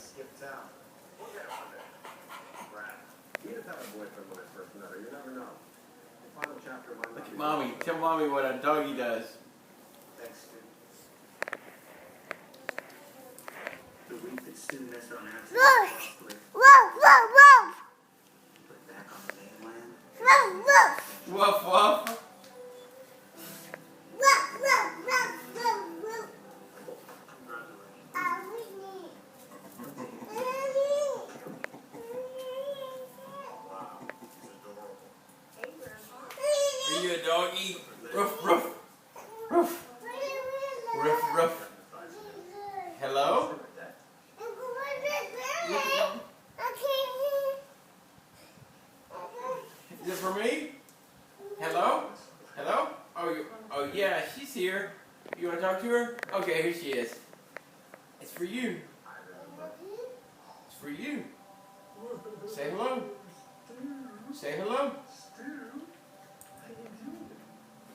skip town. We'll get on there. Brad, you just have a boyfriend when I first met her. You never know. The final chapter of my life. Look at mommy. Tell mommy what a doggy does. Thanks, dude. The week that Stu missed on accident, Woof! possibly Woof, woof, woof! put back on the mainland. Woof, woof! Woof woof. Woof, woof, woof, woof, woof. Congratulations. Whitney. Wow, it's adorable. Are you a doggy? Ruff ruff. Ruff. Ruff ruff. Hello? Is it for me? Hello? Hello? Oh yeah, she's here. You want to talk to her? Okay, here she is. It's for you. It's for you. Say hello. Say hello.